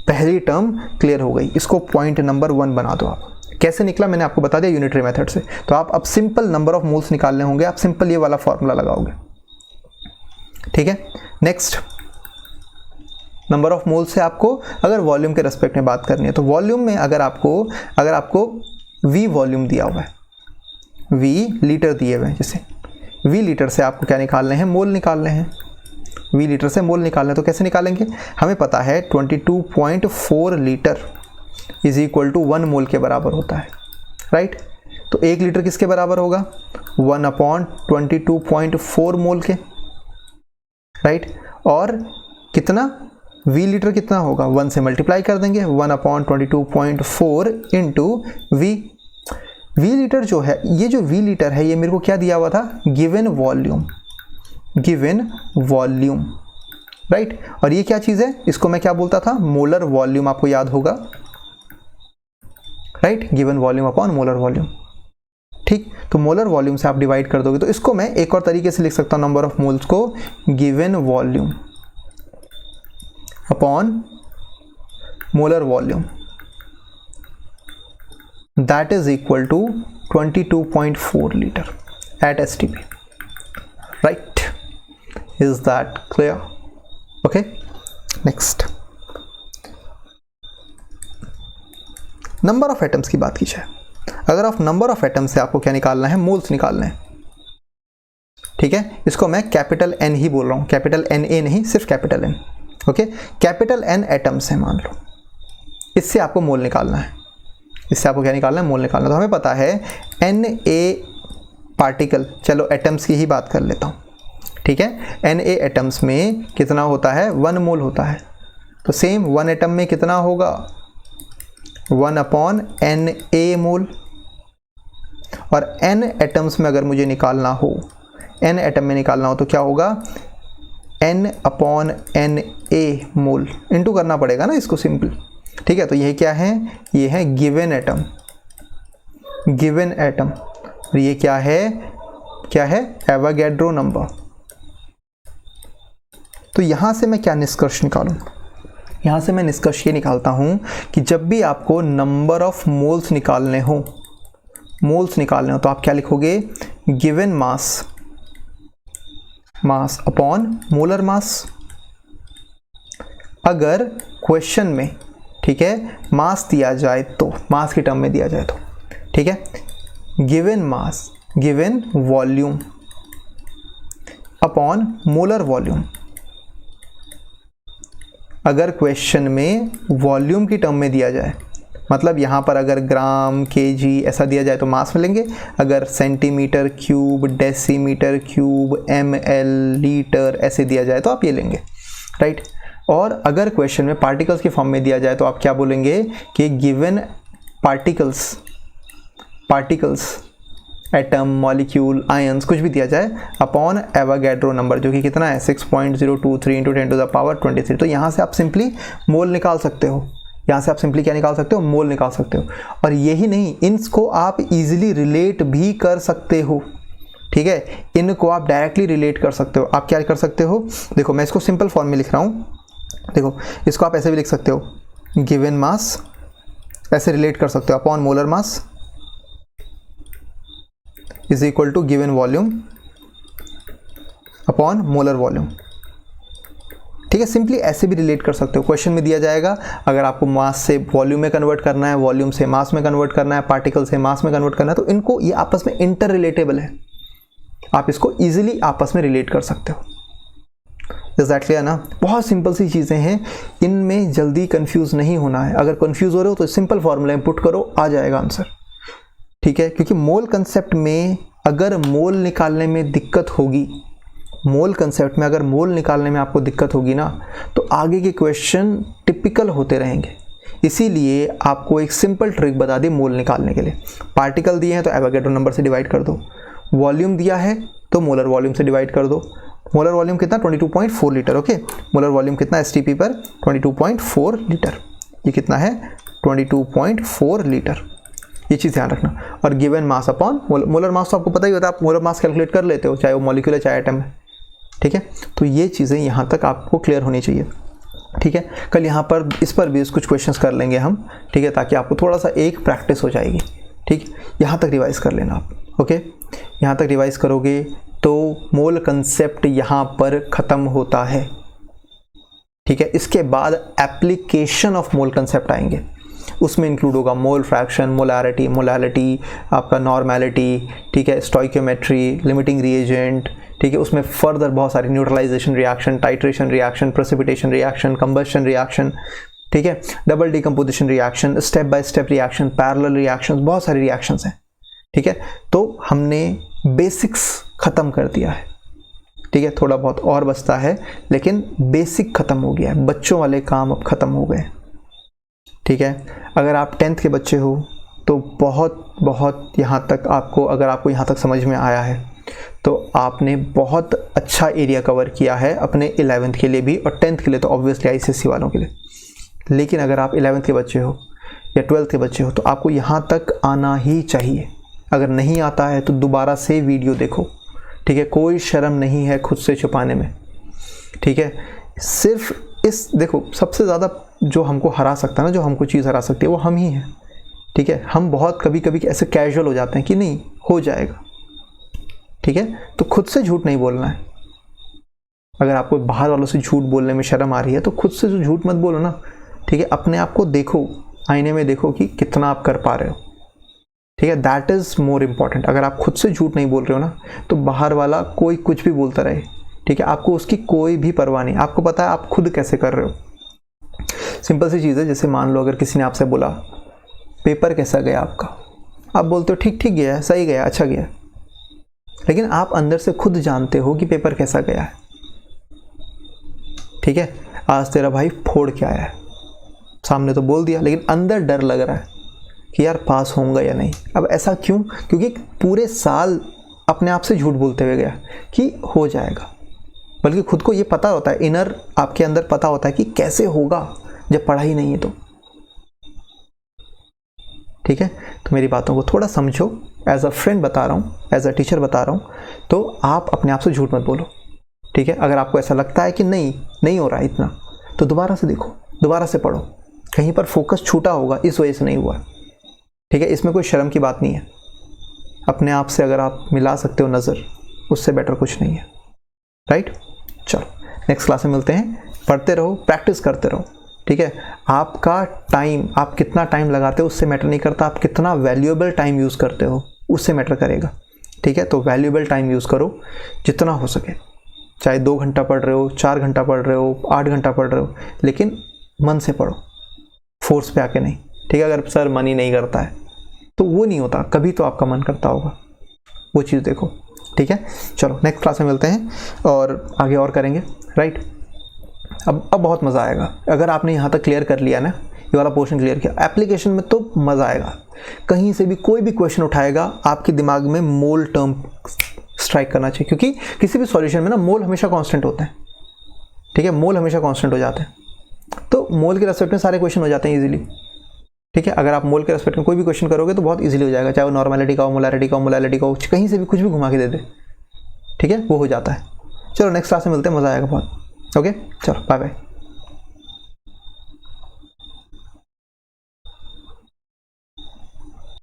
Speaker 1: पहली टर्म क्लियर हो गई, इसको पॉइंट नंबर 1 बना दो आप। कैसे निकला मैंने आपको बता दिया यूनिटरी मेथड से। तो आप अब सिंपल नंबर ऑफ मोल्स निकालने होंगे, आप सिंपल ये वाला फॉर्मूला लगाओगे, ठीक है। नेक्स्ट, नंबर ऑफ मोल्स से आपको अगर वॉल्यूम के रेस्पेक्ट में बात करनी है, तो वॉल्यूम में अगर आपको V वॉल्यूम दिया हुआ है, V लीटर दिए हुए हैं, जैसे V लीटर से आपको क्या निकालने हैं, मोल निकालने हैं, V लीटर से मोल निकालने हैं। तो कैसे निकालेंगे, हमें पता है 22.4 लीटर इज इक्वल टू 1 मोल के बराबर होता है, राइट। तो 1 लीटर किसके बराबर होगा, 1 अपॉन 22.4 मोल के, राइट। और कितना, V लीटर कितना होगा, 1 से मल्टीप्लाई कर देंगे, 1 अपॉन 22.4 इंटू V लीटर जो है, ये जो V लीटर है ये मेरे को क्या दिया हुआ था, गिवन वॉल्यूम, राइट। और ये क्या चीज़ है, इसको मैं क्या बोलता था, मोलर वॉल्यूम, आपको याद होगा, right, given volume upon molar volume, ठीक। तो मोलर वॉल्यूम से आप डिवाइड कर दोगे, तो इसको मैं एक और तरीके से लिख सकता हूँ, नंबर ऑफ मोल्स को given volume upon molar volume, that is equal to 22.4 litre at STP, right. Is that clear, okay. Next, number of atoms की बात की जाए, अगर आप नंबर ऑफ एटम्स से आपको क्या निकालना है, मोल्स निकालने हैं, ठीक है। इसको मैं कैपिटल N ही बोल रहा हूँ, कैपिटल NA नहीं, सिर्फ capital N, okay. Capital N atoms है मान लो, इससे आपको मोल निकालना है, इससे आपको क्या निकालना है, मोल निकालना। तो हमें पता है Na पार्टिकल, चलो एटम्स की ही बात कर लेता हूँ, ठीक है। Na एटम्स में कितना होता है, 1 मोल होता है। तो सेम 1 एटम में कितना होगा, 1 अपॉन Na मोल। और N एटम्स में अगर मुझे निकालना हो, N एटम में निकालना हो तो क्या होगा, N अपॉन Na मोल, इंटू करना पड़ेगा ना इसको, सिंपल, ठीक है। तो यह क्या है, ये है गिवन एटम, और ये क्या है, एवोगैड्रो नंबर। तो यहाँ से मैं क्या निष्कर्ष निकालूँ, यहाँ से मैं निष्कर्ष ये निकालता हूँ कि जब भी आपको नंबर ऑफ मोल्स निकालने हो तो आप क्या लिखोगे, गिवन मास अपॉन मोलर मास। अगर क्वेश्चन में, ठीक है, मास दिया जाए तो, मास की टर्म में दिया जाए तो, ठीक है, given volume upon molar volume, अगर क्वेश्चन में वॉल्यूम की टर्म में दिया जाए, मतलब यहाँ पर अगर ग्राम, केजी ऐसा दिया जाए तो मास में लेंगे, अगर centimetre cube, decimetre cube, ml, litre ऐसे दिया जाए तो आप ये लेंगे, राइट। और अगर क्वेश्चन में पार्टिकल्स के फॉर्म में दिया जाए तो आप क्या बोलेंगे कि given particles atom, molecule, ions कुछ भी दिया जाए अपॉन एवोगैड्रो नंबर, जो कि कितना है 6.023 इंटू 10 टू द पावर 23। तो यहाँ से आप सिंपली मोल निकाल सकते हो, यहाँ से आप सिंपली क्या निकाल सकते हो, मोल निकाल सकते हो। और यही नहीं, इनको आप इजीली रिलेट भी कर सकते हो, ठीक है, इनको आप डायरेक्टली रिलेट कर सकते हो। आप क्या कर सकते हो, देखो मैं इसको सिंपल फॉर्म में लिख रहा हूँ, देखो इसको आप ऐसे भी लिख सकते हो, गिवन मास ऐसे रिलेट कर सकते हो upon molar mass is equal to given volume upon molar volume, ठीक है। सिंपली ऐसे भी रिलेट कर सकते हो, क्वेश्चन में दिया जाएगा, अगर आपको मास से वॉल्यूम में कन्वर्ट करना है, वॉल्यूम से मास में कन्वर्ट करना है, पार्टिकल से मास में कन्वर्ट करना है, तो इनको ये आपस में इंटर रिलेटेबल है, आप इसको इजीली आपस में रिलेट कर सकते हो। एग्जैक्टली है ना, बहुत सिंपल सी चीज़ें हैं, इनमें जल्दी कंफ्यूज नहीं होना है। अगर कंफ्यूज हो रहे हो तो सिंपल फॉर्मूला में पुट करो, आ जाएगा आंसर, ठीक है। क्योंकि मोल कंसेप्ट में अगर मोल निकालने में दिक्कत होगी, मोल कंसेप्ट में अगर मोल निकालने में आपको दिक्कत होगी ना, तो आगे के क्वेश्चन टिपिकल होते रहेंगे। इसीलिए आपको एक सिंपल ट्रिक बता दी मोल निकालने के लिए। पार्टिकल दिए हैं तो एवोगैड्रो नंबर से डिवाइड कर दो, वॉल्यूम दिया है तो मोलर वॉल्यूम से डिवाइड कर दो। मोलर वॉल्यूम कितना 22.4 लीटर, ओके। मोलर वॉल्यूम कितना एसटीपी पर 22.4 लीटर, ये कितना है 22.4 लीटर, ये चीज़ ध्यान रखना। और गिवन मास अपॉन मोलर मास तो आपको पता ही होता है, आप मोलर मास कैलकुलेट कर लेते हो, चाहे वो मॉलिक्यूल है चाहे एटम है, ठीक है। तो ये चीज़ें यहाँ तक आपको क्लियर होनी चाहिए, ठीक है। कल यहाँ पर इस पर भी कुछ क्वेश्चंस कर लेंगे हम, ठीक है, ताकि आपको थोड़ा सा एक प्रैक्टिस हो जाएगी, ठीक। यहाँ तक रिवाइज कर लेना आप, ओके। यहाँ तक रिवाइज करोगे तो मोल कंसेप्ट यहाँ पर ख़त्म होता है, ठीक है। इसके बाद एप्लीकेशन ऑफ मोल कंसेप्ट आएंगे, उसमें इंक्लूड होगा मोल फ्रैक्शन, मोलारिटी, मोलालिटी, आपका नॉर्मेलिटी, ठीक है, स्टोइकियोमेट्री, लिमिटिंग रिएजेंट, ठीक है। उसमें फर्दर बहुत सारी neutralisation reaction, titration reaction, precipitation reaction, combustion reaction, ठीक है, double decomposition reaction, step by step reaction, parallel reaction, बहुत सारी रिएक्शंस हैं, ठीक है। तो हमने बेसिक्स ख़त्म कर दिया है, ठीक है। थोड़ा बहुत और बचता है, लेकिन बेसिक ख़त्म हो गया है, बच्चों वाले काम अब ख़त्म हो गए, ठीक है। अगर आप 10th के बच्चे हो तो बहुत यहाँ तक आपको, अगर आपको यहाँ तक समझ में आया है तो आपने बहुत अच्छा एरिया कवर किया है अपने 11th के लिए भी, और 10th के लिए तो ऑब्वियसली आईसीएसई वालों के लिए। लेकिन अगर आप 11th के बच्चे हो या 12th के बच्चे हो तो आपको यहाँ तक आना ही चाहिए। अगर नहीं आता है तो दोबारा से वीडियो देखो, ठीक है। कोई शर्म नहीं है खुद से छुपाने में, ठीक है। सिर्फ इस देखो, सबसे ज़्यादा जो हमको हरा सकता है ना, जो हमको चीज़ हरा सकती है वो हम ही हैं, ठीक है। हम बहुत कभी कभी ऐसे कैजुअल हो जाते हैं कि नहीं हो जाएगा, ठीक है। तो खुद से झूठ नहीं बोलना है। अगर आपको बाहर वालों से झूठ बोलने में शर्म आ रही है तो खुद से तो झूठ मत बोलो ना, ठीक है। अपने आप को देखो, आईने में देखो कि कितना आप कर पा रहे हो, ठीक है। That is more important. अगर आप खुद से झूठ नहीं बोल रहे हो ना तो बाहर वाला कोई कुछ भी बोलता रहे, ठीक है, आपको उसकी कोई भी परवाह नहीं। आपको पता है आप खुद कैसे कर रहे हो। सिंपल सी चीज़ है, जैसे मान लो अगर किसी ने आपसे बोला पेपर कैसा गया आपका, आप बोलते हो ठीक ठीक गया है, सही गया, अच्छा गया, लेकिन आप अंदर से खुद जानते हो कि पेपर कैसा गया है, ठीक है। आज तेरा भाई फोड़ के आया है, सामने तो बोल दिया, लेकिन अंदर डर लग रहा है कि यार पास होऊंगा या नहीं। अब ऐसा क्यों? क्योंकि पूरे साल अपने आप से झूठ बोलते हुए गया कि हो जाएगा, बल्कि खुद को ये पता होता है, इनर आपके अंदर पता होता है कि कैसे होगा जब पढ़ाई नहीं है तो, ठीक है। तो मेरी बातों को थोड़ा समझो, एज अ फ्रेंड बता रहा हूँ, एज अ टीचर बता रहा हूँ, तो आप अपने आप से झूठ मत बोलो, ठीक है। अगर आपको ऐसा लगता है कि नहीं हो रहा है इतना, तो दोबारा से देखो, दोबारा से पढ़ो, कहीं पर फोकस छूटा होगा, इस वजह से नहीं हुआ, ठीक है। इसमें कोई शर्म की बात नहीं है। अपने आप से अगर आप मिला सकते हो नज़र, उससे बेटर कुछ नहीं है, राइट। चलो नेक्स्ट क्लास में मिलते हैं, पढ़ते रहो, प्रैक्टिस करते रहो, ठीक है। आपका टाइम, आप कितना टाइम लगाते हो उससे मैटर नहीं करता, आप कितना वैल्यूएबल टाइम यूज़ करते हो उससे मैटर करेगा, ठीक है। तो वैल्यूएबल टाइम यूज़ करो जितना हो सके, चाहे 2 घंटा पढ़ रहे हो, 4 घंटा पढ़ रहे हो, 8 घंटा पढ़ रहे हो, लेकिन मन से पढ़ो, फोर्स पे आके नहीं। ठीक है, अगर सर मन ही नहीं करता है तो वो नहीं होता, कभी तो आपका मन करता होगा, वो चीज़ देखो। ठीक है, चलो नेक्स्ट क्लास में मिलते हैं और आगे और करेंगे, राइट। अब बहुत मज़ा आएगा अगर आपने यहाँ तक क्लियर कर लिया ना, ये वाला पोर्शन क्लियर किया, एप्लीकेशन में तो मज़ा आएगा। कहीं से भी कोई भी क्वेश्चन उठाएगा, आपके दिमाग में मोल टर्म स्ट्राइक करना चाहिए, क्योंकि किसी भी सॉल्यूशन में ना मोल हमेशा कांस्टेंट होते हैं। ठीक है, मोल हमेशा कांस्टेंट हो जाते हैं, तो मोल के रेस्पेक्ट में सारे क्वेश्चन हो जाते हैं इजीली। ठीक है, अगर आप मोल के रेस्पेक्ट में कोई भी क्वेश्चन करोगे तो बहुत इजीली हो जाएगा, चाहे वो नॉर्मेलिटी का हो, मोलैरिटी का हो, मोलैलिटी का हो, कहीं से भी कुछ भी घुमा के दे दे। ठीक है, वो हो जाता है। चलो नेक्स्ट क्लास में मिलते हैं, मज़ा आएगा बहुत। ओके, चलो बाय बाय।